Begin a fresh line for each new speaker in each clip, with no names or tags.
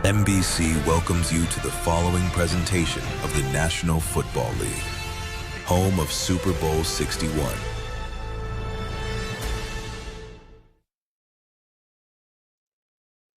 NBC welcomes you to the following presentation of the National Football League, home of Super Bowl 61.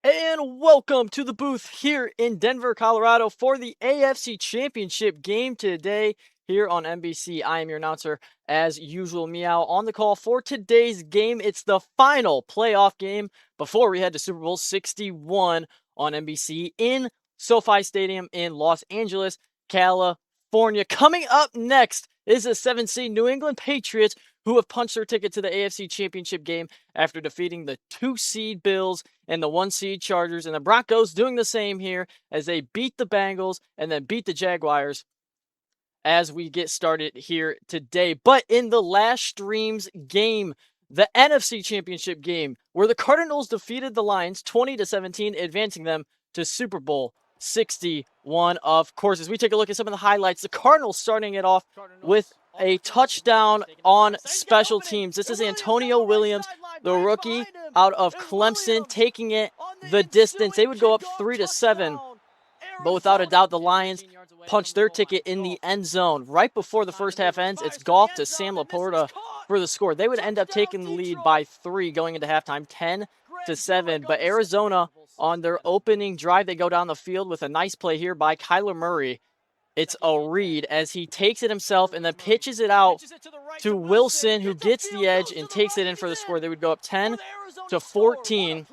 And welcome to the booth here in Denver, Colorado for the AFC Championship game today here on NBC. I am your announcer, as usual, Meow, on the call for today's game. It's the final playoff game before we head to Super Bowl 61 on NBC in SoFi Stadium in Los Angeles, California. Coming up next is the 7th seed New England Patriots, who have punched their ticket to the AFC Championship game after defeating the 2 seed Bills and the 1 seed Chargers. And the Broncos doing the same here as they beat the Bengals and then beat the Jaguars as we get started here today. But in the last stream's game, the NFC Championship game, where the Cardinals defeated the Lions 20-17, advancing them to Super Bowl 61. Of course, as we take a look at some of the highlights, the Cardinals starting it off with a touchdown on special teams. This is Antonio Williams, the rookie out of Clemson, taking it the distance. They would go up 3-7, but without a doubt, the Lions punched their ticket in the end zone. Right before the first half ends, it's Goff to Sam Laporta for the score. They would end up taking the lead by 3 going into halftime, 10-7. But Arizona, on their opening drive, they go down the field with a nice play here by Kyler Murray. It's a read as he takes it himself and then pitches it out to Wilson, who gets the edge and takes it in for the score. They would go up 10-14.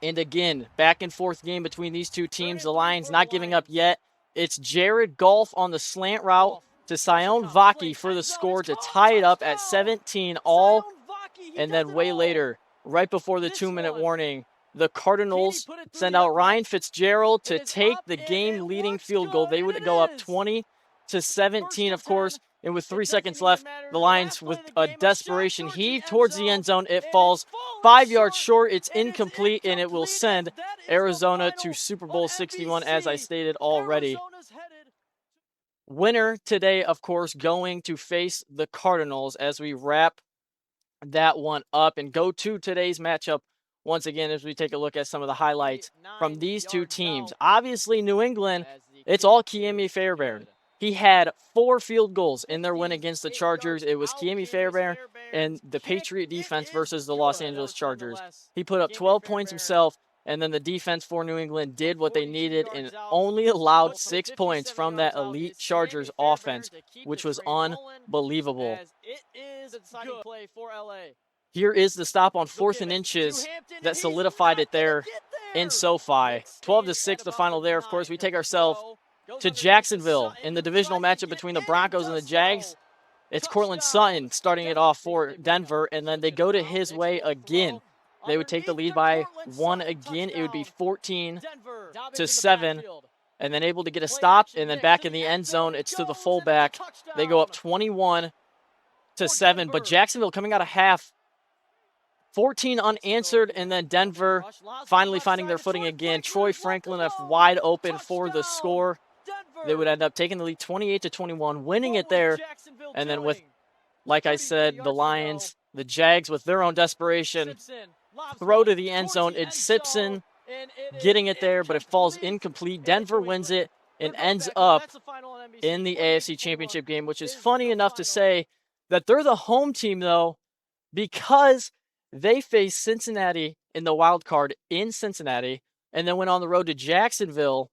And again, back and forth game between these two teams. The Lions not giving up yet. It's Jared Goff on the slant route to Sion Vaki for the score to tie it up at 17 all. And then way later, right before the 2-minute warning, the Cardinals send out Ryan Fitzgerald to take the game-leading field goal. They would go up 20-17, of course. And with 3 seconds left, the Lions, with a desperation heave towards the end zone, it falls 5 yards short. It's incomplete, and it will send Arizona to Super Bowl 61, as I stated already. Winner today, of course, going to face the Cardinals as we wrap that one up and go to today's matchup once again as we take a look at some of the highlights from these two teams. Obviously, New England, it's all Ka'imi Fairbairn. He had 4 field goals in their win against the Chargers. It was Ka'imi Fairbairn and the Patriot defense versus the Los Angeles Chargers. He put up 12 points himself, and then the defense for New England did what they needed and only allowed 6 points from that elite Chargers offense, which was unbelievable. Here is the stop on 4th and inches that solidified it there in SoFi. 12-6 the final there. Of course, we take ourselves to Jacksonville in the divisional matchup between the Broncos and the Jags. It's Courtland Sutton starting it off for Denver, and then they go to his way again. They would take the lead by 1 again. It would be 14-7, and then able to get a stop, and then back in the end zone, it's to the fullback. They go up 21-7, but Jacksonville coming out of half, 14 unanswered, and then Denver finally finding their footing again. Troy Franklin left wide open for the score. They would end up taking the lead 28-21, winning it there. And then with, like I said, the Lions, the Jags with their own desperation, throw to the end zone. It's Simpson getting it there, but it falls incomplete. Denver wins it and ends up in the AFC Championship game, which is funny enough to say that they're the home team, though, because they faced Cincinnati in the wild card in Cincinnati and then went on the road to Jacksonville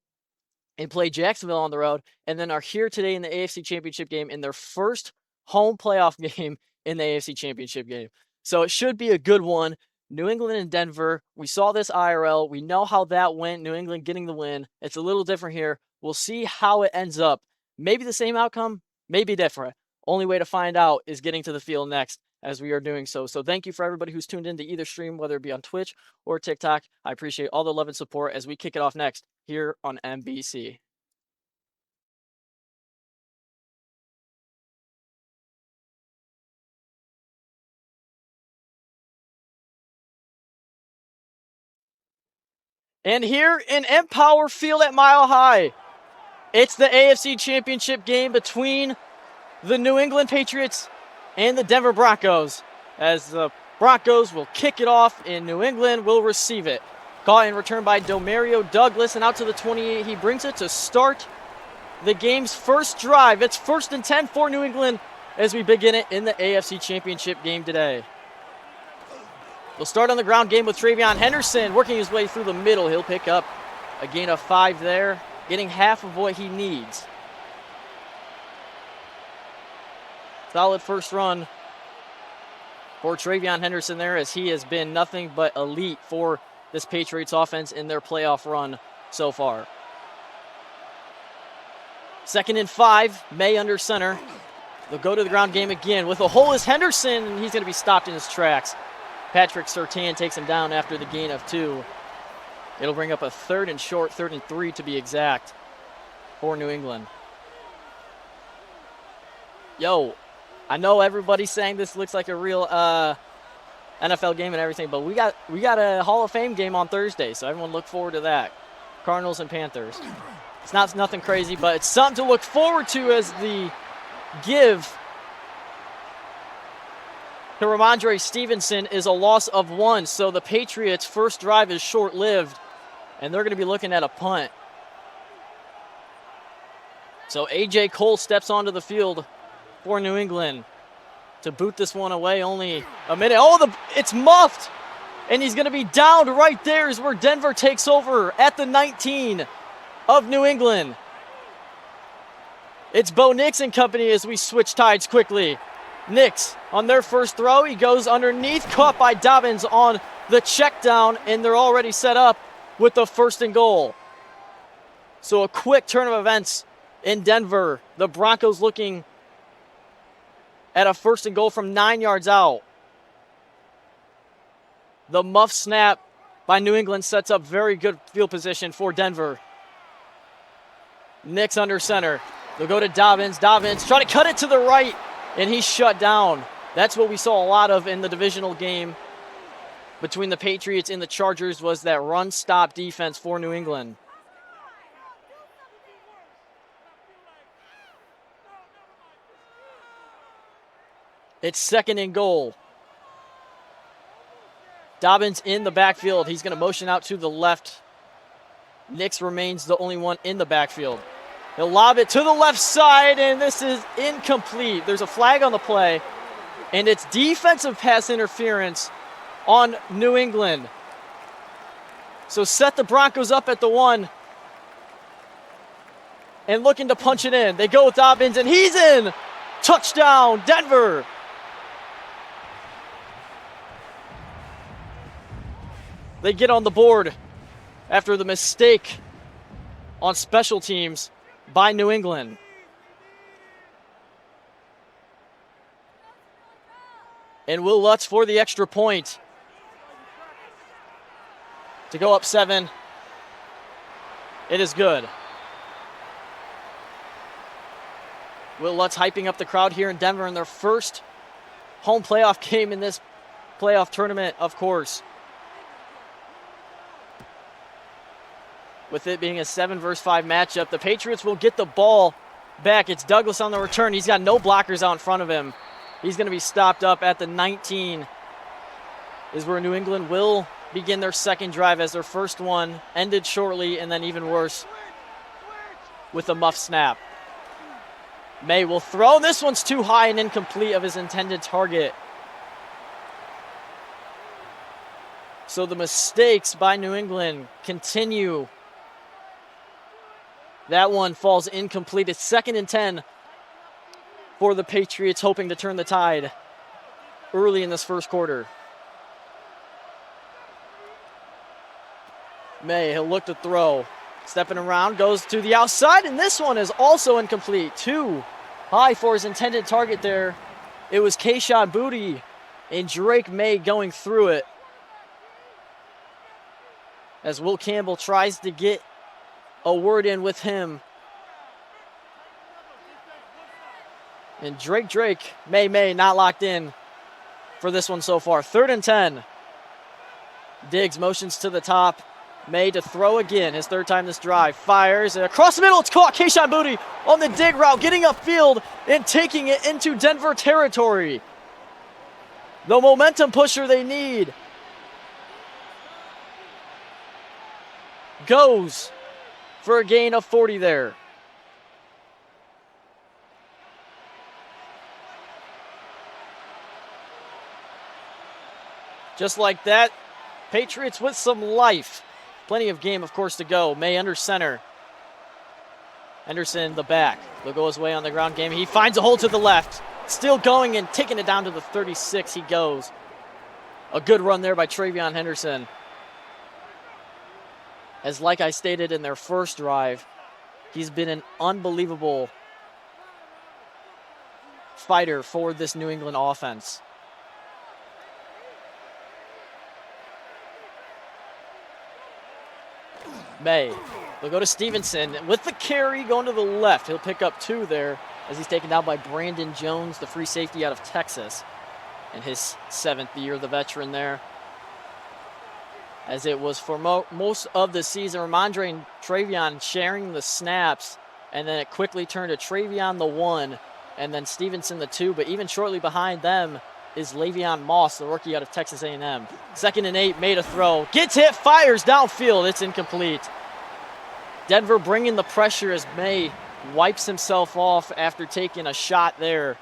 and played Jacksonville on the road, and then are here today in the AFC Championship game in their first home playoff game in the AFC Championship game. So it should be a good one. New England and Denver, we saw this IRL. We know how that went, New England getting the win. It's a little different here. We'll see how it ends up. Maybe the same outcome, maybe different. Only way to find out is getting to the field next as we are doing so. So thank you for everybody who's tuned in to either stream, whether it be on Twitch or TikTok. I appreciate all the love and support as we kick it off next here on NBC. And here in Empower Field at Mile High, it's the AFC Championship game between the New England Patriots and the Denver Broncos, as the Broncos will kick it off and New England will receive it. Caught and returned by Domario Douglas, and out to the 28. He brings it to start the game's first drive. It's 1st and 10 for New England as we begin it in the AFC Championship game today. We'll start on the ground game with Travion Henderson working his way through the middle. He'll pick up a gain of 5 there, getting half of what he needs. Solid first run for Travion Henderson there, as he has been nothing but elite for this Patriots offense in their playoff run so far. 2nd and 5, May under center. They'll go to the ground game again. With a hole is Henderson, and he's going to be stopped in his tracks. Patrick Surtain takes him down after the gain of 2. It'll bring up a 3rd and short, 3rd and 3 to be exact, for New England. Yo, I know everybody's saying this looks like a real NFL game and everything, but we got a Hall of Fame game on Thursday, so everyone look forward to that. Cardinals and Panthers. It's nothing crazy, but it's something to look forward to, as the give to Ramondre Stevenson is a loss of 1. So the Patriots' first drive is short-lived, and they're going to be looking at a punt. So A.J. Cole steps onto the field for New England to boot this one away. Only a minute. Oh, it's muffed, and he's going to be downed right there is where Denver takes over at the 19 of New England. It's Bo Nix and company as we switch tides quickly. Nix on their first throw. He goes underneath, caught by Dobbins on the check down, and they're already set up with the 1st and goal. So a quick turn of events in Denver. The Broncos looking at a 1st and goal from 9 yards out. The muff snap by New England sets up very good field position for Denver. Nix under center. They'll go to Dobbins. Dobbins trying to cut it to the right, and he's shut down. That's what we saw a lot of in the divisional game between the Patriots and the Chargers, was that run-stop defense for New England. It's 2nd and goal. Dobbins in the backfield. He's going to motion out to the left. Nix remains the only one in the backfield. He'll lob it to the left side, and this is incomplete. There's a flag on the play, and it's defensive pass interference on New England. So set the Broncos up at the 1 and looking to punch it in. They go with Dobbins, and he's in. Touchdown, Denver. They get on the board after the mistake on special teams by New England. And Will Lutz for the extra point to go up 7. It is good. Will Lutz hyping up the crowd here in Denver in their first home playoff game in this playoff tournament, of course. With it being a 7-versus-5 matchup, the Patriots will get the ball back. It's Douglas on the return. He's got no blockers out in front of him. He's going to be stopped up at the 19, is where New England will begin their second drive, as their first one ended shortly, and then even worse with a muff snap. May will throw. This one's too high and incomplete of his intended target. So the mistakes by New England continue. That one falls incomplete. It's 2nd and 10 for the Patriots, hoping to turn the tide early in this first quarter. May, he'll look to throw. Stepping around, goes to the outside, and this one is also incomplete. Too high for his intended target there. It was Kayshon Boutte and Drake May going through it, as Will Campbell tries to get a word in with him. And Drake May not locked in for this one so far. 3rd and 10. Diggs motions to the top. May to throw again, his 3rd time this drive. Fires across the middle. It's caught. Kayshon Boutte on the dig route, getting upfield and taking it into Denver territory. The momentum pusher they need. goes for a gain of 40 there. Just like that, Patriots with some life. Plenty of game, of course, to go. May under center. Henderson, the back. They'll go his way on the ground game. He finds a hole to the left. Still going and taking it down to the 36. He goes. A good run there by Travion Henderson. As like I stated in their first drive, he's been an unbelievable fighter for this New England offense. May. They'll go to Stevenson with the carry going to the left. He'll pick up 2 there as he's taken down by Brandon Jones, the free safety out of Texas, in his 7th year, the veteran there. As it was for most of the season, Ramondre and Travion sharing the snaps, and then it quickly turned to Travion the 1, and then Stevenson the 2, but even shortly behind them is Le'Veon Moss, the rookie out of Texas A&M. 2nd and 8, made a throw. Gets hit, fires downfield. It's incomplete. Denver bringing the pressure as May wipes himself off after taking a shot there.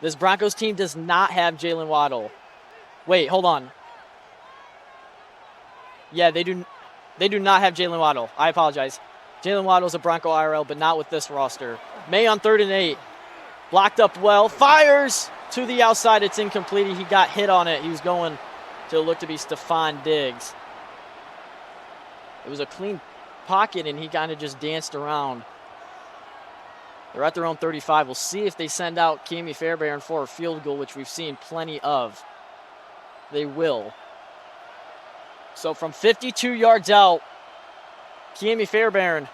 This Broncos team does not have Jalen Waddle. Wait, hold on. Yeah, they do not have Jalen Waddle. I apologize. Jalen Waddle's a Bronco IRL, but not with this roster. May on 3rd and 8. Blocked up well, fires to the outside. It's incomplete. He got hit on it. He was going to look to be Stephon Diggs. It was a clean pocket, and he kind of just danced around. They're at their own 35. We'll see if they send out Ka'imi Fairbairn for a field goal, which we've seen plenty of. They will. So from 52 yards out, Ka'imi Fairbairn.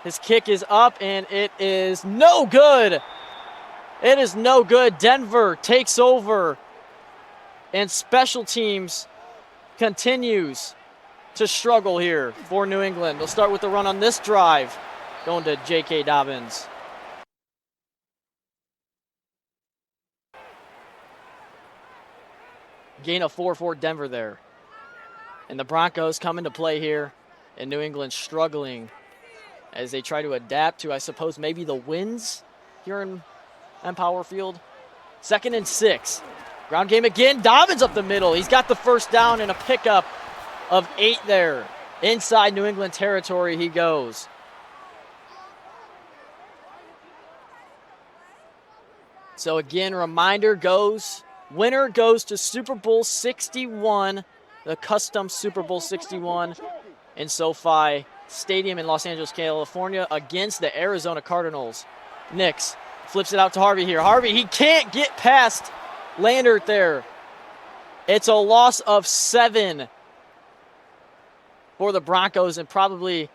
His kick is up, and it is no good. It is no good. Denver takes over, and special teams continues to struggle here for New England. They'll start with the run on this drive, going to J.K. Dobbins. Gain of 4 for Denver there. And the Broncos come into play here, and New England struggling as they try to adapt to, I suppose, maybe the winds here in Empower Field. 2nd and 6. Ground game again. Dobbins up the middle. He's got the first down and a pickup of 8 there. Inside New England territory he goes. So again, reminder goes, winner goes to Super Bowl 61, the custom Super Bowl 61 in SoFi Stadium in Los Angeles, California, against the Arizona Cardinals. Nix flips it out to Harvey here. Harvey, he can't get past Landert there. It's a loss of 7 for the Broncos, and probably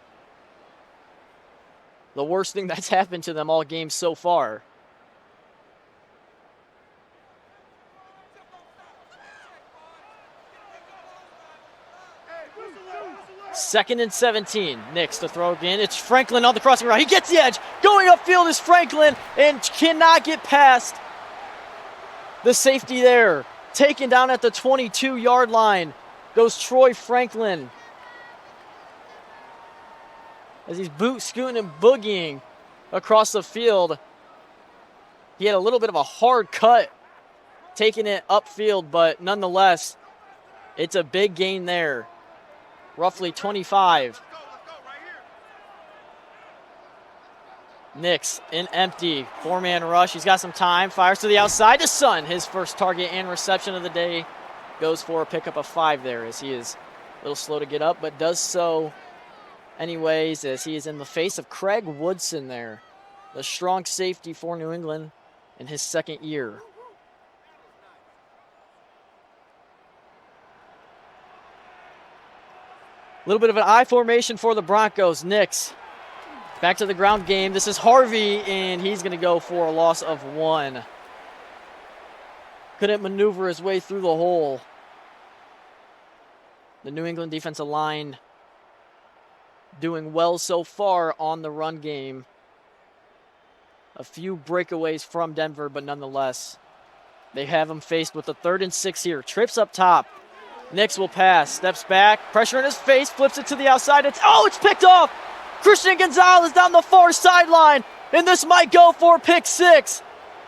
the worst thing that's happened to them all game so far. Second and 17. Nix to throw again. It's Franklin on the crossing route. He gets the edge. Going upfield is Franklin and cannot get past the safety there. Taken down at the 22-yard line goes Troy Franklin. As he's scooting and boogieing across the field. He had a little bit of a hard cut taking it upfield, but nonetheless, it's a big gain there. Roughly 25. Nix in empty. 4-man rush. He's got some time. Fires to the outside to Sun. His first target and reception of the day. Goes for a pickup of 5 there, as he is a little slow to get up, but does so anyways, as he is in the face of Craig Woodson there. The strong safety for New England in his 2nd year. A little bit of an I formation for the Broncos. Nix back to the ground game. This is Harvey, and he's going to go for a loss of 1. Couldn't maneuver his way through the hole. The New England defensive line doing well so far on the run game. A few breakaways from Denver, but nonetheless, they have him faced with a 3rd and 6 here. Trips up top. Nix will pass, steps back, pressure in his face, flips it to the outside. It's picked off. Christian Gonzalez down the far sideline, and this might go for pick 6.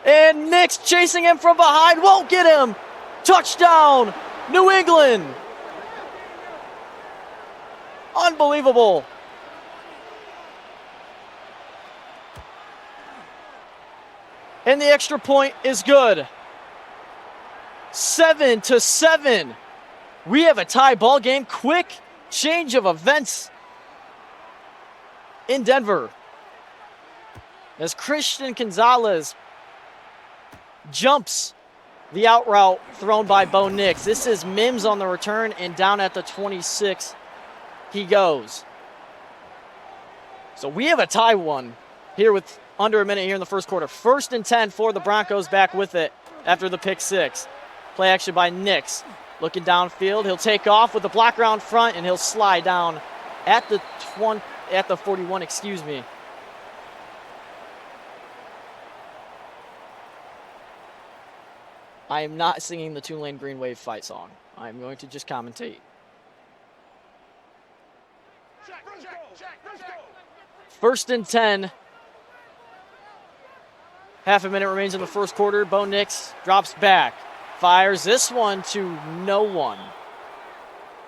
And Nix chasing him from behind, won't get him. Touchdown, New England. Unbelievable. And the extra point is good. 7-7. We have a tie ball game. Quick change of events in Denver, as Christian Gonzalez jumps the out route thrown by Bo Nix. This is Mims on the return, and down at the 26 he goes. So we have a tie one here with under a minute here in the first quarter. 1st and 10 for the Broncos, back with it after the pick 6. Play action by Nix. Looking downfield, he'll take off with the block around front, and he'll slide down at the 41, excuse me. I am not singing the Tulane Green Wave fight song. I'm going to just commentate. First and 10. Half a minute remains in the first quarter. Bo Nix drops back. Fires this one to no one.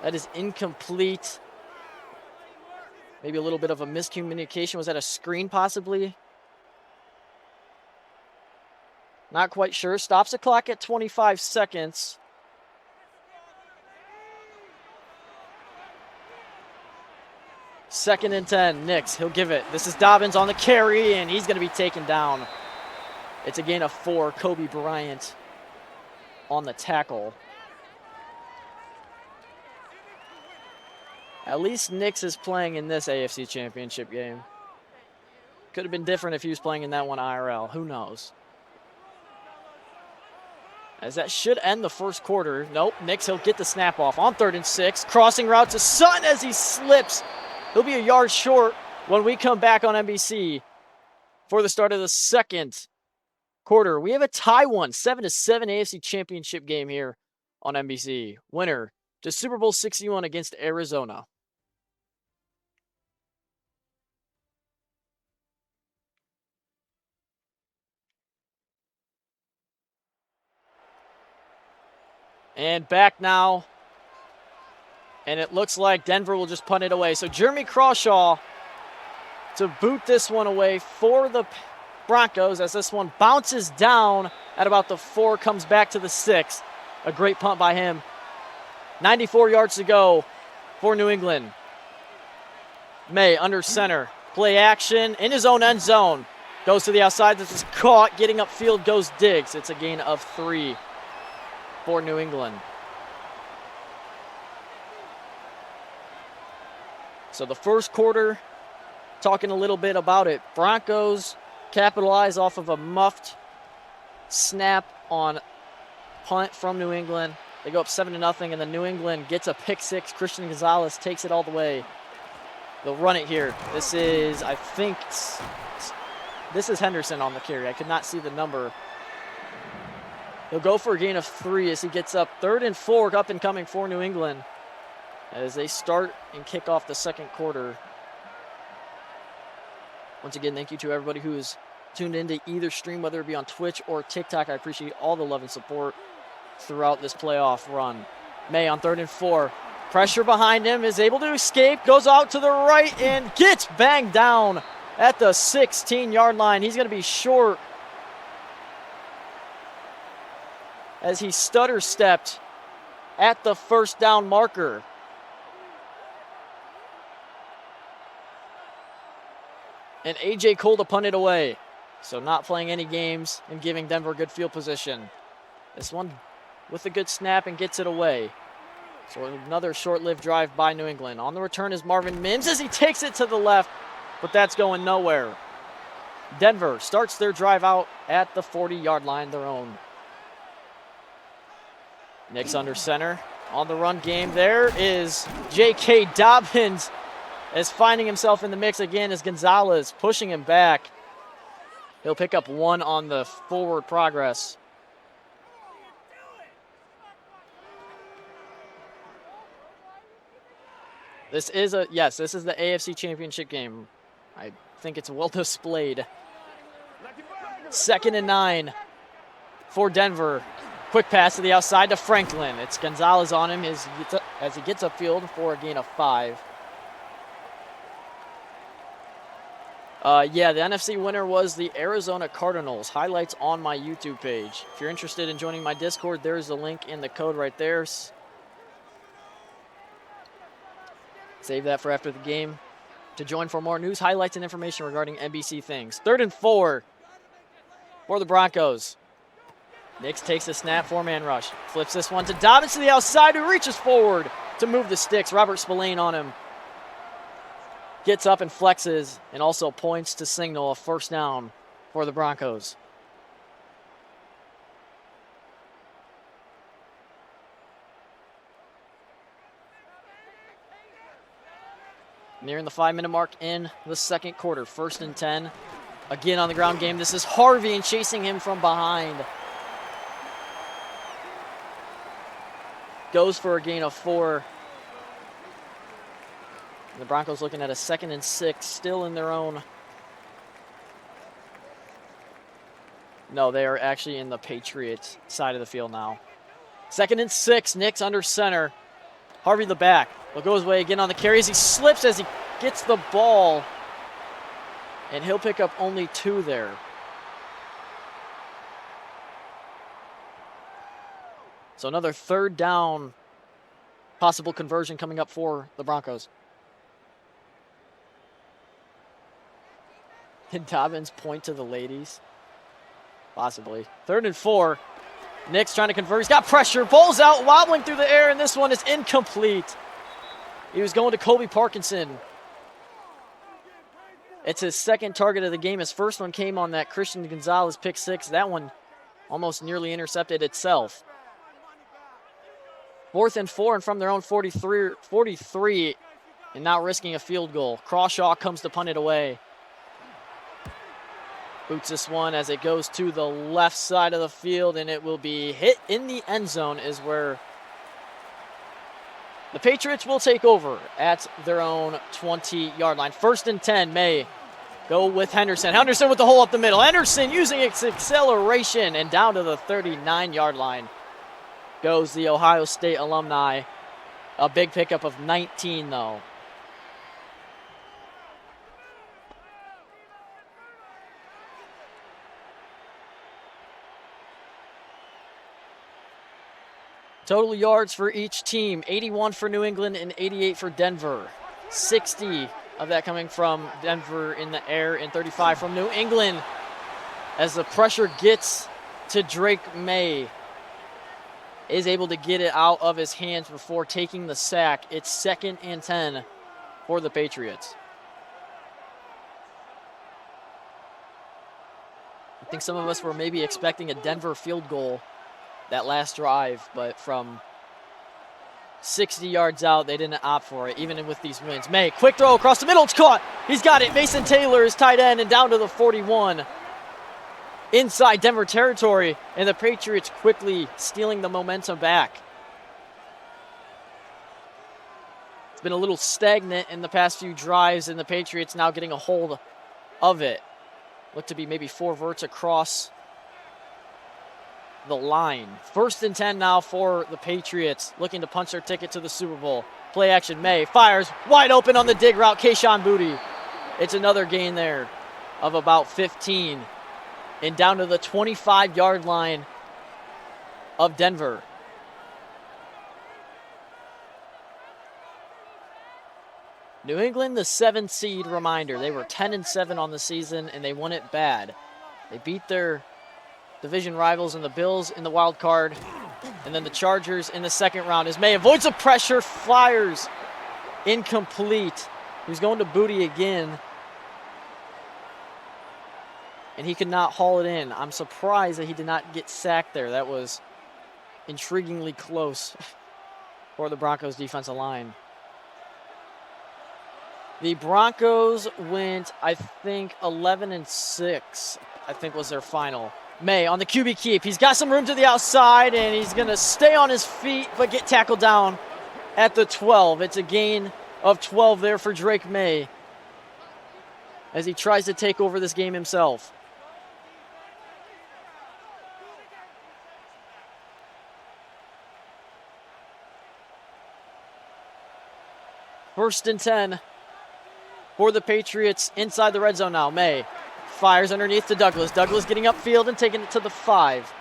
That is incomplete. Maybe a little bit of a miscommunication. Was that a screen possibly? Not quite sure. Stops the clock at 25 seconds. Second and 10. Nix, he'll give it. This is Dobbins on the carry, and he's going to be taken down. It's a gain of 4. Kobe Bryant on the tackle. At least Nix is playing in this AFC Championship game. Could have been different if he was playing in that one IRL. Who knows? As that should end the first quarter. Nope, Nix, he'll get the snap off on 3rd and 6. Crossing route to Sutton as he slips. He'll be a yard short when we come back on NBC for the start of the second quarter. We have a tie one, 7-7 AFC Championship game here on NBC. Winner to Super Bowl 61 against Arizona. And back now. And it looks like Denver will just punt it away. So Jeremy Crawshaw to boot this one away for the Broncos, as this one bounces down at about the 4, comes back to the 6. A great punt by him. 94 yards to go for New England. May under center. Play action in his own end zone. Goes to the outside. This is caught. Getting upfield goes Diggs. It's a gain of 3 for New England. So the first quarter, talking a little bit about it. Broncos capitalize off of a muffed snap on punt from New England. They go up 7-0, and then New England gets a pick 6. Christian Gonzalez takes it all the way. They'll run it here. This is, I think, this is Henderson on the carry. I could not see the number. He'll go for a gain of 3 as he gets up 3rd and 4, up and coming for New England as they start and kick off the second quarter. Once again, thank you to everybody who is tuned into either stream, whether it be on Twitch or TikTok. I appreciate all the love and support throughout this playoff run. May on 3rd and 4. Pressure behind him, is able to escape, goes out to the right and gets banged down at the 16-yard line. He's going to be short as he stutter-stepped at the first down marker. And A.J. Cole to punt it away. So not playing any games and giving Denver good field position. This one with a good snap and gets it away. So another short-lived drive by New England. On the return is Marvin Mims as he takes it to the left, but that's going nowhere. Denver starts their drive out at the 40-yard line, their own. Nix under center. On the run game, there is J.K. Dobbins as finding himself in the mix again as Gonzalez pushing him back. He'll pick up 1 on the forward progress. This is the AFC Championship game. I think it's well displayed. 2nd and 9 for Denver. Quick pass to the outside to Franklin. It's Gonzalez on him as he gets upfield for a gain of 5. The NFC winner was the Arizona Cardinals. Highlights on my YouTube page. If you're interested in joining my Discord, there's the link in the code right there. Save that for after the game to join for more news, highlights, and information regarding NBC things. 3rd and 4 for the Broncos. Nix takes a snap, 4-man rush. Flips this one to Dobbins to the outside, who reaches forward to move the sticks. Robert Spillane on him. Gets up and flexes and also points to signal a first down for the Broncos. Nearing the 5-minute mark in the second quarter. 1st and 10. Again on the ground game. This is Harvey and chasing him from behind. Goes for a gain of 4. The Broncos looking at a 2nd and 6, still in their own. No, they are actually in the Patriots side of the field now. 2nd and 6, Nix under center. Harvey the back. Will go his way again on the carry as he slips as he gets the ball. And he'll pick up only 2 there. So another 3rd down possible conversion coming up for the Broncos. Did Dobbins point to the ladies? Possibly. 3rd and 4. Nix trying to convert. He's got pressure. Ball's out, wobbling through the air, and this one is incomplete. He was going to Kobe Parkinson. It's his 2nd target of the game. His first one came on that Christian Gonzalez pick 6. That one almost nearly intercepted itself. 4th and 4, and from their own 43, and now risking a field goal. Crawshaw comes to punt it away. Boots this one as it goes to the left side of the field, and it will be hit in the end zone, is where the Patriots will take over at their own 20-yard line. 1st and 10, May go with Henderson. Henderson with the hole up the middle. Henderson using its acceleration, and down to the 39-yard line goes the Ohio State alumni. A big pickup of 19, though. Total yards for each team, 81 for New England and 88 for Denver. 60 of that coming from Denver in the air and 35 from New England. As the pressure gets to Drake May, is able to get it out of his hands before taking the sack. It's 2nd and 10 for the Patriots. I think some of us were maybe expecting a Denver field goal that last drive, but from 60 yards out, they didn't opt for it, even with these wins. May, quick throw across the middle, it's caught. He's got it. Mason Taylor is tight end and down to the 41. Inside Denver territory, and the Patriots quickly stealing the momentum back. It's been a little stagnant in the past few drives, and the Patriots now getting a hold of it. Look to be maybe 4 verts across the line. 1st and 10 now for the Patriots, looking to punch their ticket to the Super Bowl. Play action, May fires wide open on the dig route, Kayshon Boutte. It's another gain there of about 15. And down to the 25-yard line of Denver. New England, the 7th seed, reminder. They were 10-7 on the season, and they won it bad. They beat their division rivals and the Bills in the wild card, and then the Chargers in the 2nd round. As May avoids the pressure, fires incomplete. He's going to Boutte again, and he could not haul it in. I'm surprised that he did not get sacked there. That was intriguingly close for the Broncos defensive line. The Broncos went, I think, 11-6, I think was their final. May on the QB keep. He's got some room to the outside, and he's going to stay on his feet but get tackled down at the 12. It's a gain of 12 there for Drake May as he tries to take over this game himself. First and 10 for the Patriots inside the red zone now. May fires underneath to Douglas. Douglas getting upfield and taking it to the 5.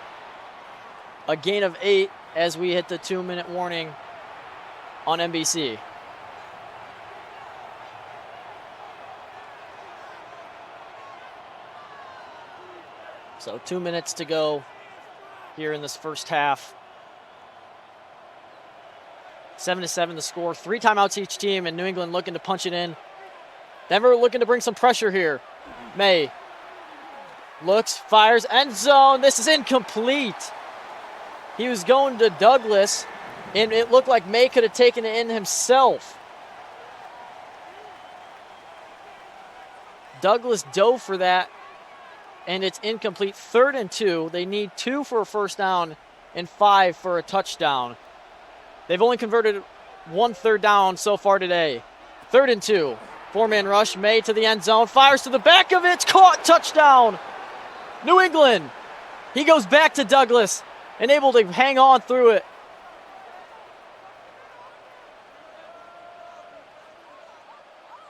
A gain of 8 as we hit the 2-minute warning on NBC. So 2 minutes to go here in this first half. 7-7 the score. 3 timeouts each team, and New England looking to punch it in. Denver looking to bring some pressure here. May looks, fires, end zone. This is incomplete. He was going to Douglas, and it looked like May could have taken it in himself. Douglas dove for that, and it's incomplete. 3rd and 2. They need 2 for a first down and 5 for a touchdown. They've only converted 1 third down so far today. 3rd and 2. 4-man rush. May to the end zone. Fires to the back of it. It's caught. Touchdown. New England. He goes back to Douglas and able to hang on through it.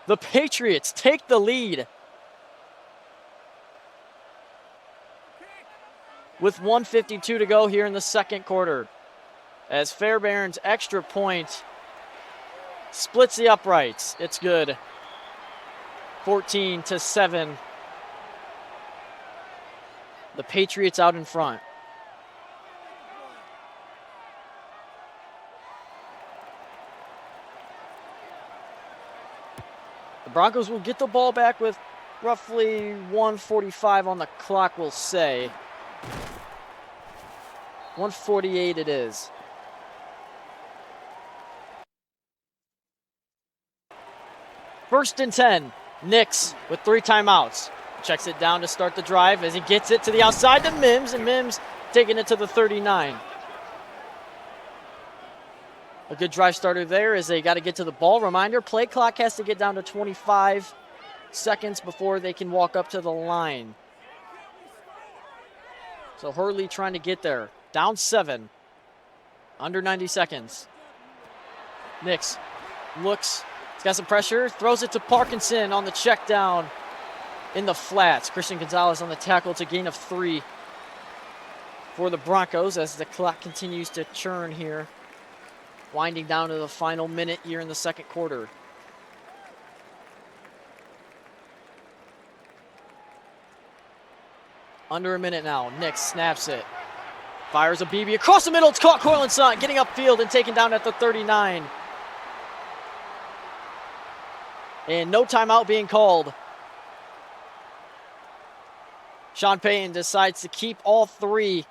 The Patriots take the lead with 1:52 to go here in the second quarter, as Fairbairn's extra point splits the uprights. It's good. 14-7. The Patriots out in front. The Broncos will get the ball back with roughly 1:45 on the clock, we'll say. 1:48 it is. First and 10. Nix with 3 timeouts. Checks it down to start the drive as he gets it to the outside to Mims, and Mims taking it to the 39. A good drive starter there as they got to get to the ball. Reminder, play clock has to get down to 25 seconds before they can walk up to the line. So Hurley trying to get there. Down 7. Under 90 seconds. Nix looks. He's got some pressure. Throws it to Parkinson on the check down in the flats. Christian Gonzalez on the tackle. It's a gain of 3 for the Broncos as the clock continues to churn here. Winding down to the final minute here in the second quarter. Under a minute now. Nix snaps it. Fires a BB across the middle. It's caught. Cortland Sutton getting upfield and taken down at the 39. And no timeout being called. Sean Payton decides to keep all 3.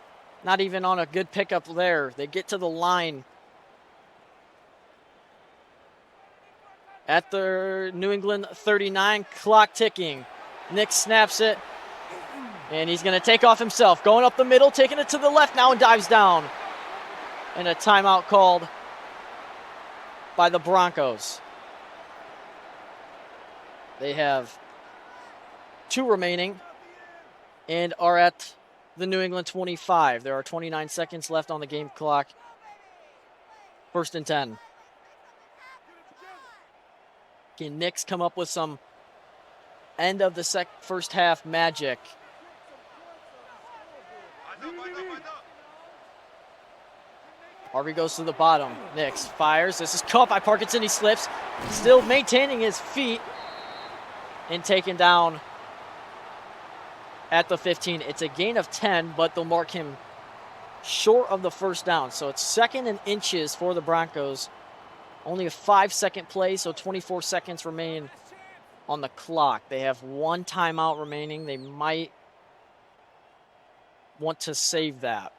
Not even on a good pickup there. They get to the line at the New England 39. Clock ticking. Nick snaps it. And he's going to take off himself. Going up the middle, taking it to the left now and dives down. And a timeout called by the Broncos. They have 2 remaining and are at the New England 25. There are 29 seconds left on the game clock. First and 10. Can Knicks come up with some end of the first half magic? Harvey goes to the bottom. Knicks fires. This is caught by Parkinson. He slips. Still maintaining his feet. And taken down at the 15. It's a gain of 10, but they'll mark him short of the first down. So it's 2nd and inches for the Broncos. Only a 5-second play, so 24 seconds remain on the clock. They have 1 timeout remaining. They might want to save that.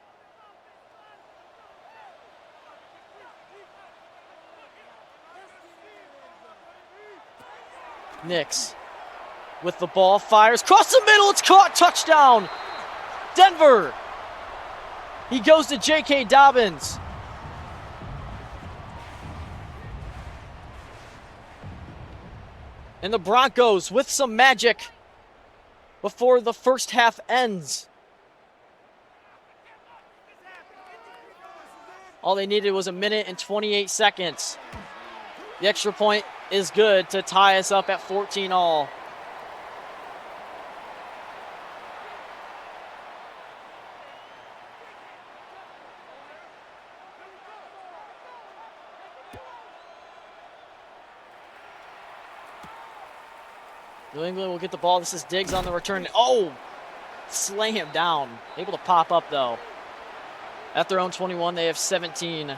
Knicks with the ball, fires, cross the middle, it's caught, touchdown, Denver. He goes to J.K. Dobbins. And the Broncos with some magic before the first half ends. All they needed was 1 minute and 28 seconds. The extra point is good to tie us up at 14 all. New England will get the ball. This is Diggs on the return. Oh, slam down. Able to pop up, though. At their own 21, they have 17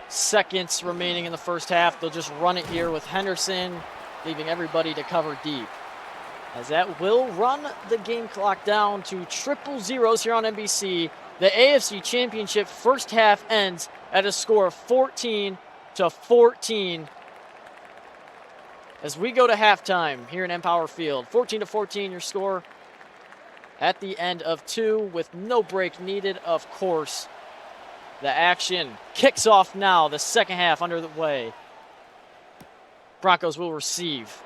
seconds remaining in the first half. They'll just run it here with Henderson, leaving everybody to cover deep. As that will run the game clock down to triple zeros here on NBC. The AFC Championship first half ends at a score of 14-14. As we go to halftime here in Empower Field. 14-14 your score at the end of 2 with no break needed, of course. The action kicks off now, the second half underway. Broncos will receive.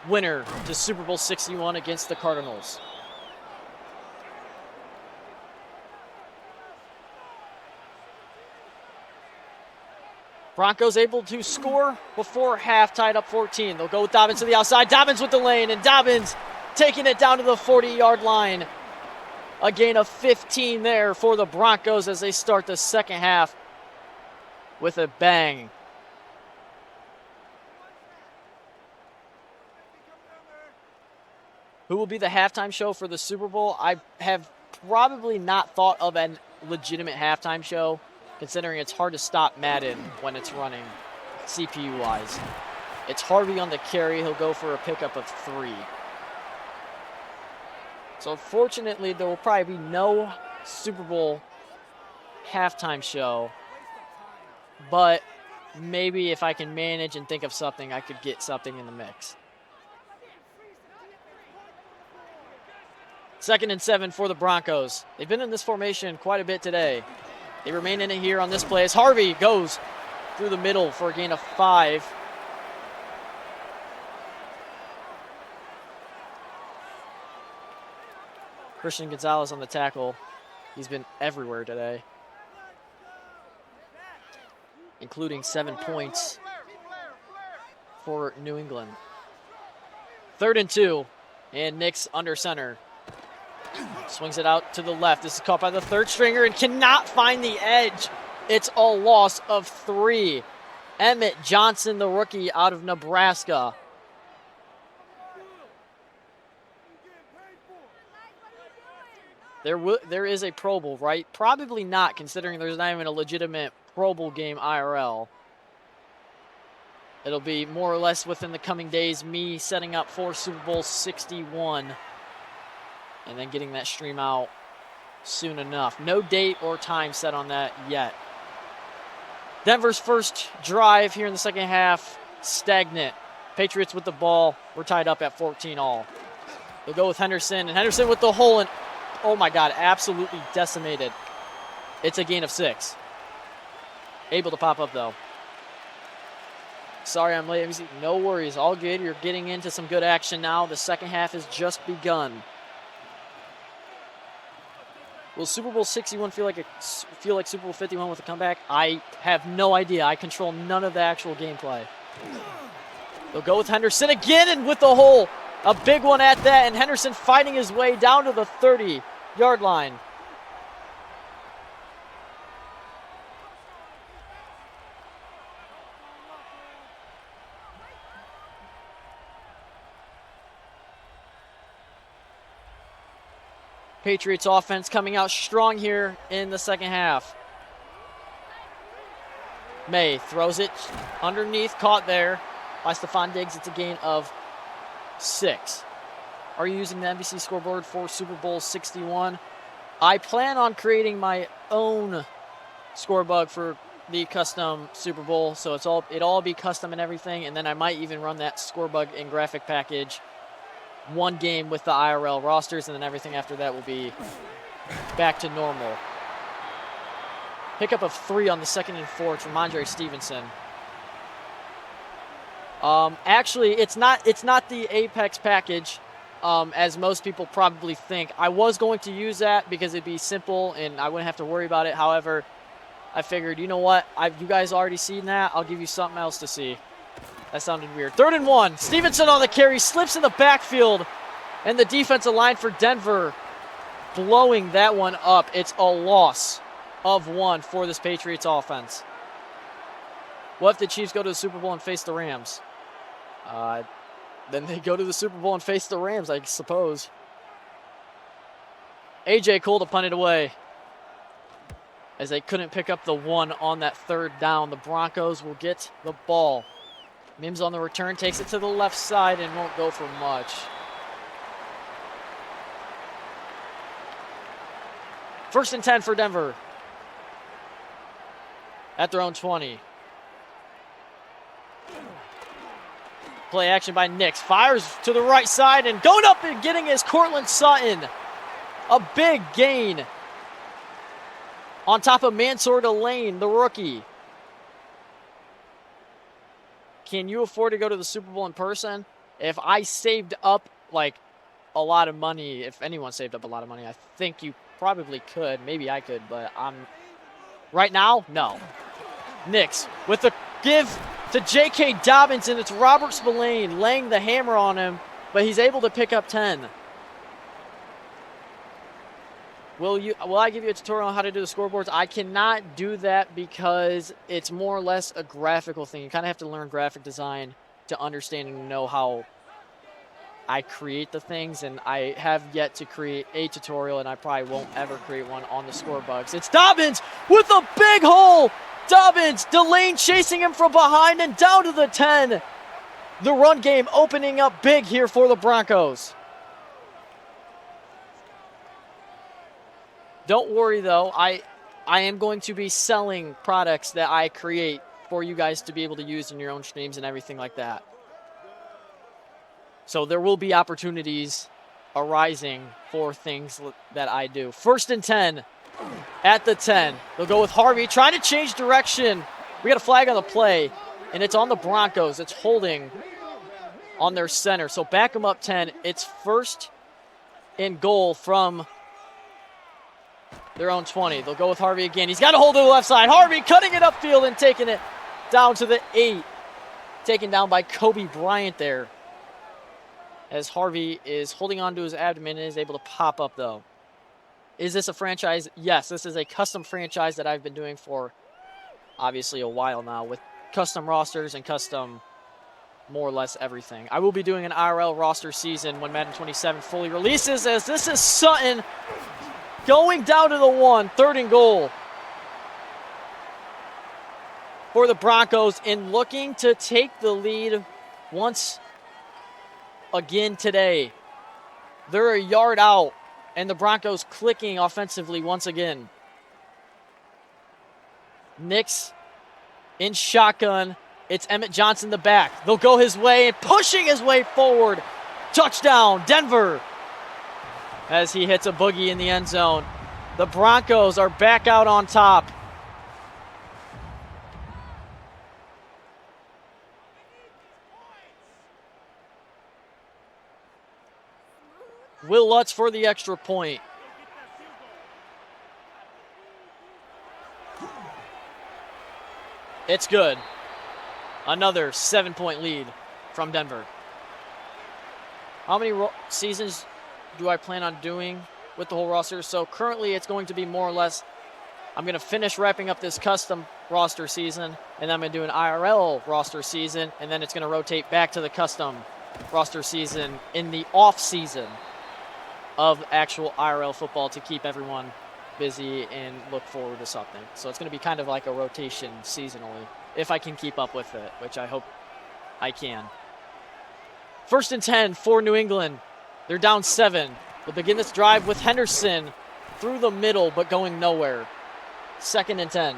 Winner to Super Bowl 61 against the Cardinals. Broncos able to score before half, tied up 14. They'll go with Dobbins to the outside. Dobbins with the lane, and Dobbins taking it down to the 40-yard line. A gain of 15 there for the Broncos as they start the second half with a bang. Who will be the halftime show for the Super Bowl? I have probably not thought of a legitimate halftime show, considering it's hard to stop Madden when it's running CPU-wise. It's Harvey on the carry. He'll go for a pickup of 3. So fortunately, there will probably be no Super Bowl halftime show. But maybe if I can manage and think of something, I could get something in the mix. 2nd and 7 for the Broncos. They've been in this formation quite a bit today. They remain in it here on this play as Harvey goes through the middle for a gain of 5. Christian Gonzalez on the tackle. He's been everywhere today, including 7 points for New England. 3rd and 2, and Nick's under center. Swings it out to the left. This is caught by the third stringer and cannot find the edge. It's a loss of 3. Emmett Johnson, the rookie out of Nebraska. There is a Pro Bowl, right? Probably not, considering there's not even a legitimate Pro Bowl game IRL. It'll be more or less within the coming days, me setting up for Super Bowl 61 and then getting that stream out soon enough. No date or time set on that yet. Denver's first drive here in the second half, stagnant. Patriots with the ball. We're tied up at 14 all. They'll go with Henderson, and Henderson with the hole, and oh my God, absolutely decimated. It's a gain of 6. Able to pop up though. Sorry I'm late. No worries, all good. You're getting into some good action now. The second half has just begun. Will Super Bowl 61 feel like Super Bowl 51 with a comeback? I have no idea. I control none of the actual gameplay. They'll go with Henderson again, and with the hole. A big one at that, and Henderson fighting his way down to the 30-yard line. Patriots offense coming out strong here in the second half. May throws it underneath, caught there by Stephon Diggs. It's a gain of 6. Are you using the NBC scoreboard for Super Bowl 61? I plan on creating my own scorebug for the custom Super Bowl, so it'll all be custom and everything, and then I might even run that scorebug and graphic package one game with the IRL rosters, and then everything after that will be back to normal. Pickup of 3 on the 2nd and 4 from Andre Stevenson. Actually, it's not the Apex package, as most people probably think. I was going to use that because it'd be simple and I wouldn't have to worry about it. However, I figured, you know what? You guys already seen that. I'll give you something else to see. That sounded weird. 3rd and 1. Stevenson on the carry, slips in the backfield, and the defensive line for Denver blowing that one up. It's a loss of 1 for this Patriots offense. What if the Chiefs go to the Super Bowl and face the Rams? Then they go to the Super Bowl and face the Rams, I suppose. A.J. Cole to punt it away, as they couldn't pick up the 1 on that 3rd down. The Broncos will get the ball. Mims on the return, takes it to the left side and won't go for much. First and 10 for Denver. At their own 20. Play action by Nix. Fires to the right side and going up and getting his Cortland Sutton. A big gain on top of Mansour Delane, the rookie. Can you afford to go to the Super Bowl in person? If I saved up like a lot of money, if anyone saved up a lot of money, I think you probably could. Maybe I could, but right now, no. Nix with the give to J.K. Dobbins, and it's Robert Spillane laying the hammer on him, but he's able to pick up 10. Will I give you a tutorial on how to do the scoreboards? I cannot do that because it's more or less a graphical thing. You kind of have to learn graphic design to understand and know how I create the things, and I have yet to create a tutorial, and I probably won't ever create one on the score bugs. It's Dobbins with a big hole. Dobbins, Delane chasing him from behind and down to the 10. The run game opening up big here for the Broncos. Don't worry, though. I am going to be selling products that I create for you guys to be able to use in your own streams and everything like that. So there will be opportunities arising for things that I do. 1st and 10 at the 10. They'll go with Harvey, trying to change direction. We got a flag on the play, and it's on the Broncos. It's holding on their center. So back them up 10. It's 1st and goal from their own 20. They'll go with Harvey again. He's got a hold of the left side. Harvey cutting it upfield and taking it down to the 8. Taken down by Kobe Bryant there, as Harvey is holding on to his abdomen and is able to pop up, though. Is this a franchise? Yes, this is a custom franchise that I've been doing for obviously a while now, with custom rosters and custom more or less everything. I will be doing an IRL roster season when Madden 27 fully releases, as this is Sutton going down to the 1, 3rd and goal for the Broncos, and looking to take the lead once again today. They're a yard out, and the Broncos clicking offensively once again. Nix in shotgun. It's Emmett Johnson the back. They'll go his way and pushing his way forward. Touchdown, Denver, as he hits a boogie in the end zone. The Broncos are back out on top. Will Lutz for the extra point. It's good. Another 7-point lead from Denver. How many seasons do I plan on doing with the whole roster? So currently it's going to be more or less, I'm going to finish wrapping up this custom roster season, and then I'm going to do an IRL roster season, and then it's going to rotate back to the custom roster season in the off season of actual IRL football to keep everyone busy and look forward to something. So it's going to be kind of like a rotation seasonally, if I can keep up with it, which I hope I can. 1st and 10 for New England. They're down 7. We'll begin this drive with Henderson through the middle, but going nowhere. 2nd and 10.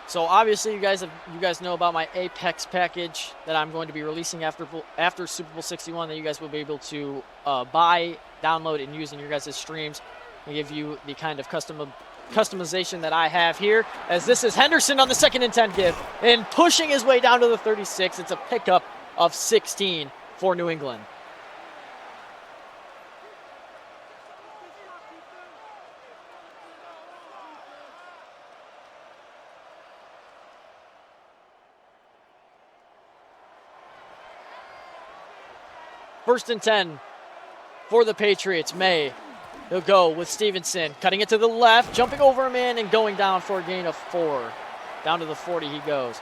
So obviously you guys know about my Apex package that I'm going to be releasing after Super Bowl 61 that you guys will be able to buy, download, and use in your guys' streams. We give you the kind of custom customization that I have here, as this is Henderson on the 2nd and 10 give, and pushing his way down to the 36. It's a pickup of 16 for New England. First and 10 for the Patriots. May, he'll go with Stevenson, cutting it to the left, jumping over a man and going down for a gain of 4. Down to the 40 he goes.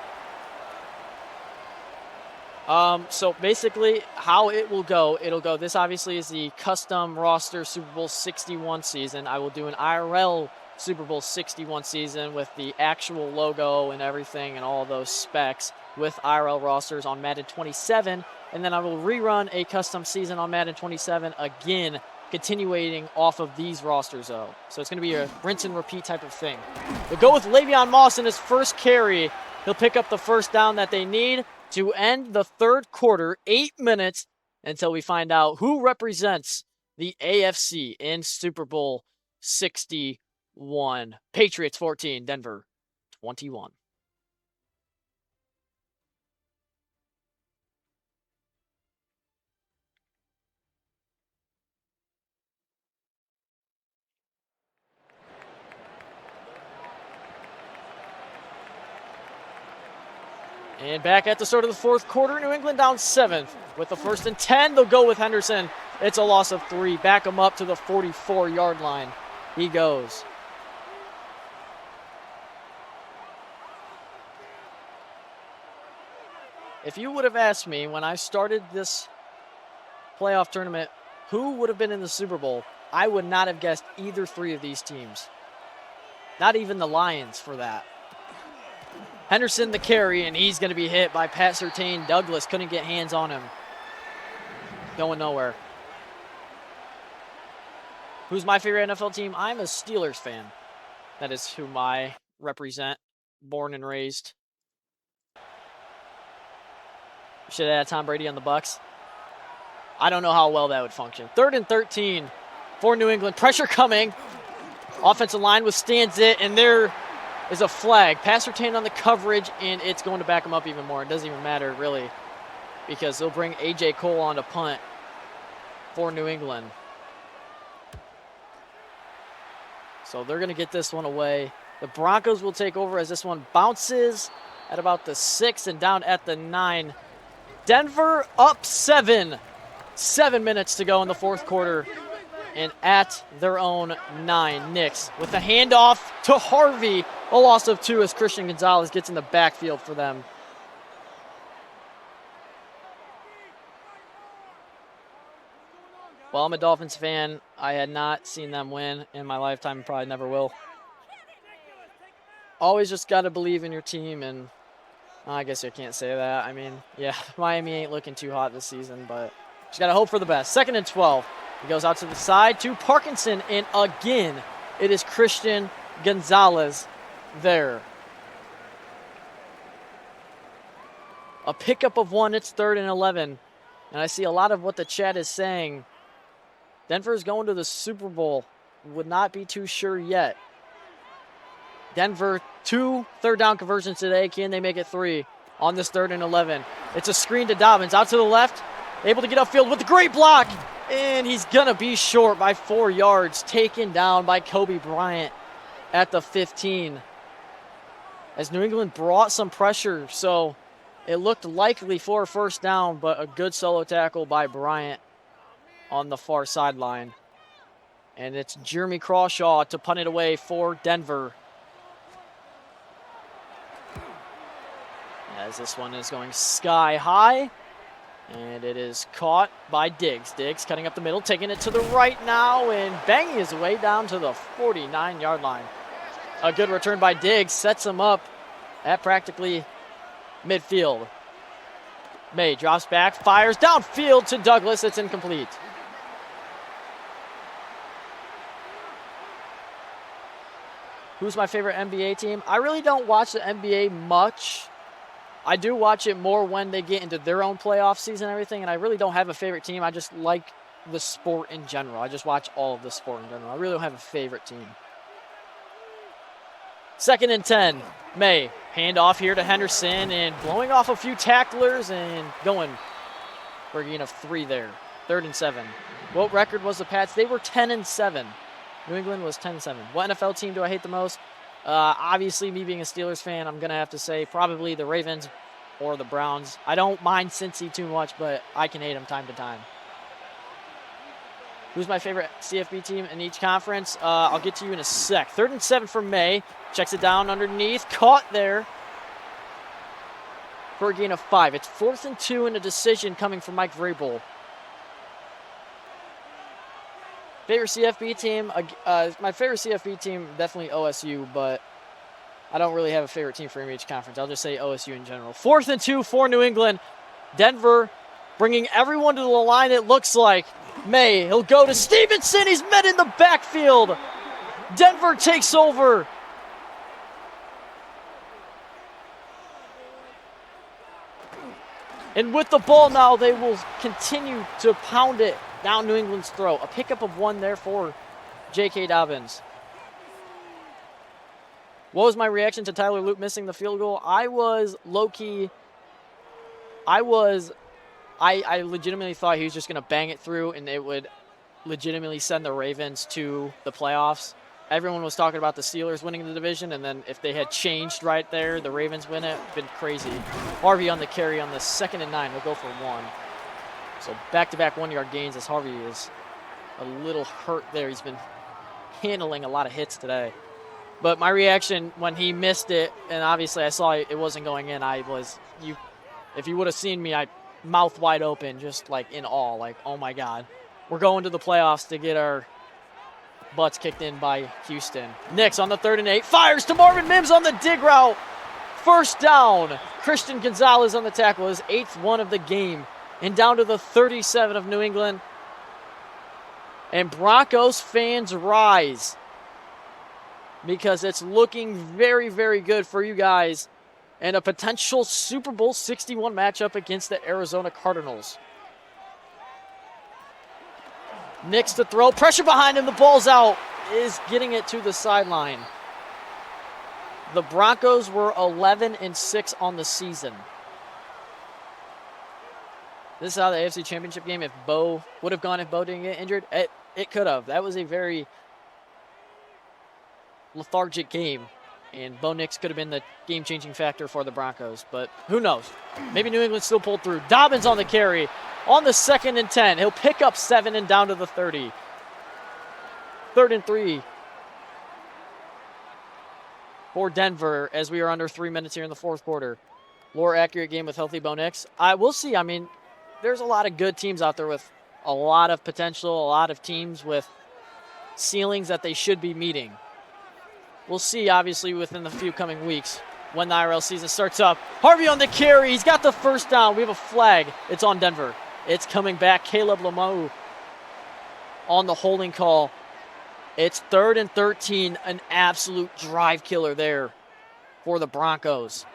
So basically how it will go, this obviously is the custom roster Super Bowl 61 season. I will do an IRL Super Bowl 61 season with the actual logo and everything and all those specs with IRL rosters on Madden 27. And then I will rerun a custom season on Madden 27 again, continuing off of these rosters though. So it's going to be a rinse and repeat type of thing. We'll go with Le'Veon Moss in his first carry. He'll pick up the first down that they need to end the third quarter, 8 minutes until we find out who represents the AFC in Super Bowl 61. Patriots 14, Denver 21. And back at the start of the fourth quarter, New England down 7 with the 1st and 10. They'll go with Henderson. It's a loss of 3. Back him up to the 44-yard line. He goes. If you would have asked me when I started this playoff tournament who would have been in the Super Bowl, I would not have guessed either 3 of these teams. Not even the Lions for that. Henderson the carry, and he's going to be hit by Pat Surtain. Douglas couldn't get hands on him. Going nowhere. Who's my favorite NFL team? I'm a Steelers fan. That is whom I represent, born and raised. Should have had Tom Brady on the Bucs. I don't know how well that would function. 3rd and 13 for New England. Pressure coming. Offensive line withstands it, and there is a flag. Pat Surtain on the coverage, and it's going to back him up even more. It doesn't even matter, really, because they'll bring A.J. Cole on to punt for New England. So they're going to get this one away. The Broncos will take over as this one bounces at about the 6 and down at the 9. Denver up 7. 7 minutes to go in the fourth quarter. And at their own 9, Knicks with a handoff to Harvey. A loss of 2 as Christian Gonzalez gets in the backfield for them. Well, I'm a Dolphins fan. I had not seen them win in my lifetime and probably never will. Always just got to believe in your team, and I guess I can't say that. I mean, yeah, Miami ain't looking too hot this season, but just got to hope for the best. 2nd and 12. He goes out to the side to Parkinson, and again, it is Christian Gonzalez there. A pickup of 1, it's 3rd and 11. And I see a lot of what the chat is saying. Denver's going to the Super Bowl. Would not be too sure yet. Denver, 2 third down conversions today. Can they make it 3 on this 3rd and 11? It's a screen to Dobbins, out to the left. Able to get upfield with a great block. And he's going to be short by 4 yards. Taken down by Kobe Bryant at the 15. As New England brought some pressure, so it looked likely for a first down, but a good solo tackle by Bryant on the far sideline. And it's Jeremy Crawshaw to punt it away for Denver. As this one is going sky high. And it is caught by Diggs. Diggs cutting up the middle, taking it to the right now, and banging his way down to the 49-yard line. A good return by Diggs sets him up at practically midfield. May drops back, fires downfield to Douglas. It's incomplete. Who's my favorite NBA team? I really don't watch the NBA much. I do watch it more when they get into their own playoff season and everything, and I really don't have a favorite team. I just like the sport in general. I just watch all of the sport in general. I really don't have a favorite team. 2nd and 10. May, hand off here to Henderson and blowing off a few tacklers and going for a gain of 3 there. 3rd and 7. What record was the Pats? They were 10-7. New England was 10-7. What NFL team do I hate the most? Obviously, me being a Steelers fan, I'm going to have to say probably the Ravens or the Browns. I don't mind Cincy too much, but I can hate them time to time. Who's my favorite CFB team in each conference? I'll get to you in a sec. 3rd and 7 for May. Checks it down underneath. Caught there for a gain of 5. It's 4th and 2 and a decision coming from Mike Vrabel. Favorite CFB team? My favorite CFB team, definitely OSU, but I don't really have a favorite team for each conference. I'll just say OSU in general. 4th and 2 for New England. Denver bringing everyone to the line, it looks like. May, he'll go to Stevenson. He's met in the backfield. Denver takes over. And with the ball now, they will continue to pound it down New England's throat. A pickup of 1 there for J.K. Dobbins. What was my reaction to Tyler Loop missing the field goal? I was low-key. I legitimately thought he was just going to bang it through and it would legitimately send the Ravens to the playoffs. Everyone was talking about the Steelers winning the division, and then if they had changed right there, the Ravens win it, been crazy. Harvey on the carry on the 2nd and 9. We'll go for 1. So back-to-back 1-yard gains as Harvey is a little hurt there. He's been handling a lot of hits today. But my reaction when he missed it, and obviously I saw it wasn't going in, if you would have seen me, I mouth wide open, just like in awe, like, oh my God. We're going to the playoffs to get our butts kicked in by Houston. Nix on the 3rd and 8, fires to Marvin Mims on the dig route. 1st down. Christian Gonzalez on the tackle, his 8th one of the game. And down to the 37 of New England. And Broncos fans rise, because it's looking very, very good for you guys and a potential Super Bowl 61 matchup against the Arizona Cardinals. Nix to throw, pressure behind him, the ball's out, is getting it to the sideline. The Broncos were 11-6 on the season. This is how the AFC Championship game, if Bo would have gone if Bo didn't get injured, it could have. That was a very lethargic game, and Bo Nix could have been the game-changing factor for the Broncos, but who knows? Maybe New England still pulled through. Dobbins on the carry on the 2nd and 10. He'll pick up 7 and down to the 30. 3rd and 3 for Denver as we are under 3 minutes here in the 4th quarter. More accurate game with healthy Bo Nix. We'll see. I mean, there's a lot of good teams out there with a lot of potential, a lot of teams with ceilings that they should be meeting. We'll see, obviously, within the few coming weeks when the IRL season starts up. Harvey on the carry. He's got the 1st down. We have a flag. It's on Denver. It's coming back. Caleb Lamau on the holding call. It's 3rd and 13. An absolute drive killer there for the Broncos.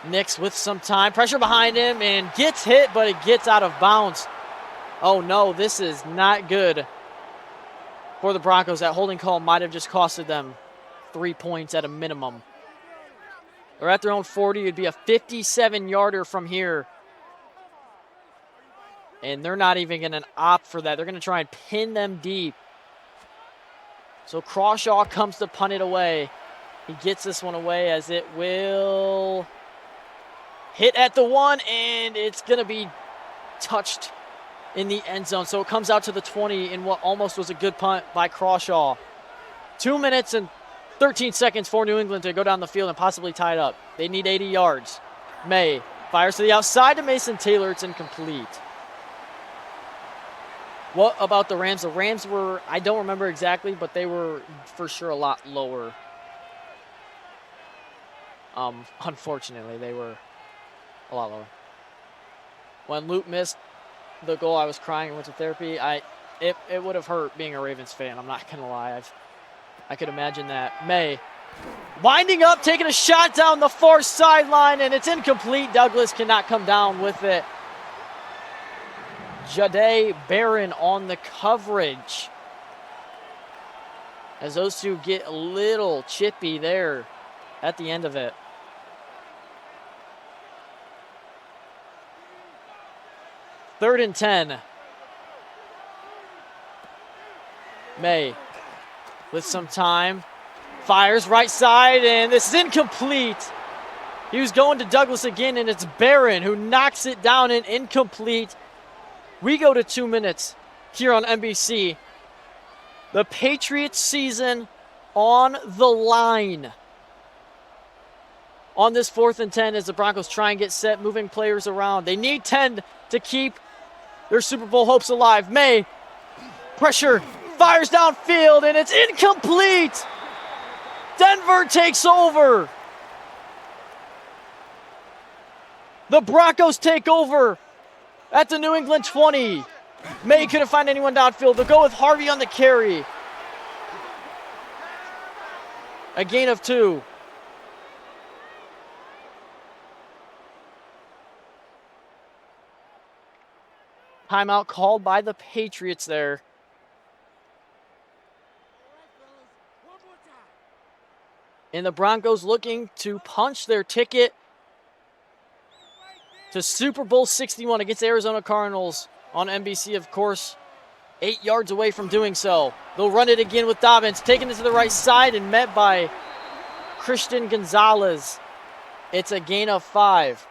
Nix with some time. Pressure behind him and gets hit, but it gets out of bounds. Oh, no, this is not good for the Broncos. That holding call might have just costed them 3 points at a minimum. They're at their own 40. It'd be a 57-yarder from here. And they're not even going to opt for that. They're going to try and pin them deep. So Crawshaw comes to punt it away. He gets this one away as it will hit at the 1, and it's going to be touched in the end zone. So it comes out to the 20 in what almost was a good punt by Crawshaw. 2 minutes and 13 seconds for New England to go down the field and possibly tie it up. They need 80 yards. May fires to the outside to Mason Taylor. It's incomplete. What about the Rams? The Rams were, I don't remember exactly, but they were for sure a lot lower. Unfortunately, they were a lot lower. When Luke missed the goal, I was crying and went to therapy. It would have hurt being a Ravens fan. I'm not going to lie. I could imagine that. May winding up, taking a shot down the far sideline, and it's incomplete. Douglas cannot come down with it. Jahdae Barron on the coverage. as those two get a little chippy there at the end of it. Third and 10. May with some time. Fires right side, and this is incomplete. He was going to Douglas again, and it's Barron who knocks it down and incomplete. We go to 2 minutes here on NBC. The Patriots season on the line. On this 4th and 10 as the Broncos try and get set, moving players around. They need 10 to keep their Super Bowl hopes alive. May, pressure, fires downfield, and it's incomplete. Denver takes over. The Broncos take over at the New England 20. May couldn't find anyone downfield. They'll go with Harvey on the carry. A gain of 2. Timeout called by the Patriots there. And the Broncos looking to punch their ticket to Super Bowl 61 against the Arizona Cardinals on NBC, of course. 8 yards away from doing so. They'll run it again with Dobbins, taking it to the right side and met by Christian Gonzalez. It's a gain of 5.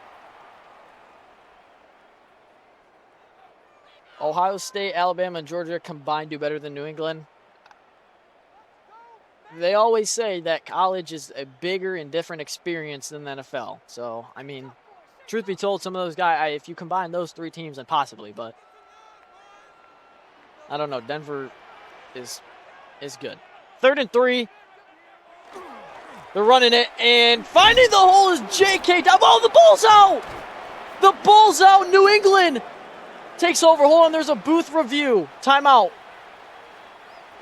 Ohio State, Alabama, and Georgia combined do better than New England. They always say that college is a bigger and different experience than the NFL. So, I mean, truth be told, some of those guys, if you combine those 3 teams, then possibly, but I don't know. Denver is good. 3rd and 3. They're running it, and finding the hole is J.K. Oh, the ball's out! The ball's out! New England takes over. Hold on, there's a booth review. Timeout.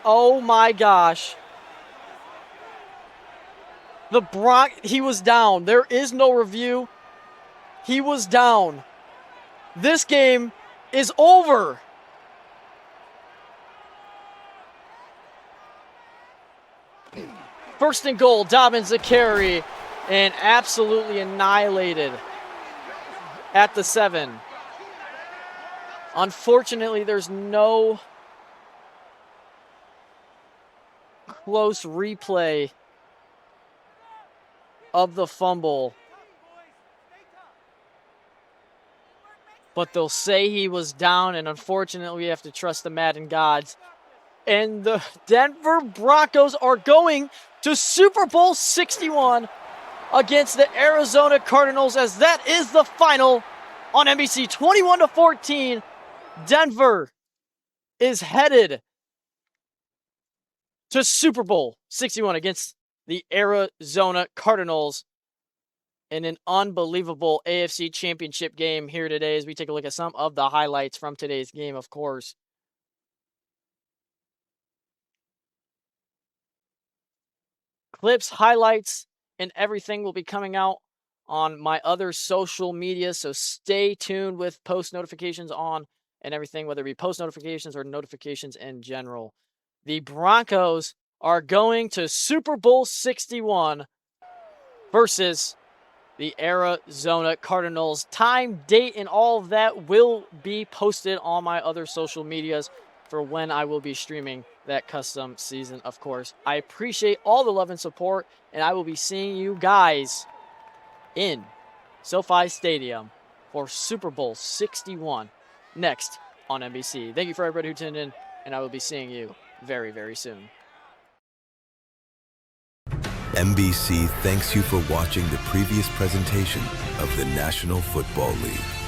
Oh, my gosh. He was down. There is no review. He was down. This game is over. First and goal, Dobbins the carry, and absolutely annihilated at the 7. Unfortunately, there's no close replay of the fumble. But they'll say he was down, and unfortunately, we have to trust the Madden gods. And the Denver Broncos are going to Super Bowl 61 against the Arizona Cardinals, as that is the final on NBC. 21-14. Denver is headed to Super Bowl 61 against the Arizona Cardinals in an unbelievable AFC Championship game here today as we take a look at some of the highlights from today's game, of course. Clips, highlights, and everything will be coming out on my other social media, so stay tuned with post notifications on and everything, whether it be post notifications or notifications in general. The Broncos are going to Super Bowl 61 versus the Arizona Cardinals. Time, date, and all of that will be posted on my other social medias for when I will be streaming that custom season, of course. I appreciate all the love and support, and I will be seeing you guys in SoFi Stadium for Super Bowl 61 next on NBC. Thank you for everybody who tuned in, and I will be seeing you very, very soon.
NBC thanks you for watching the previous presentation of the National Football League.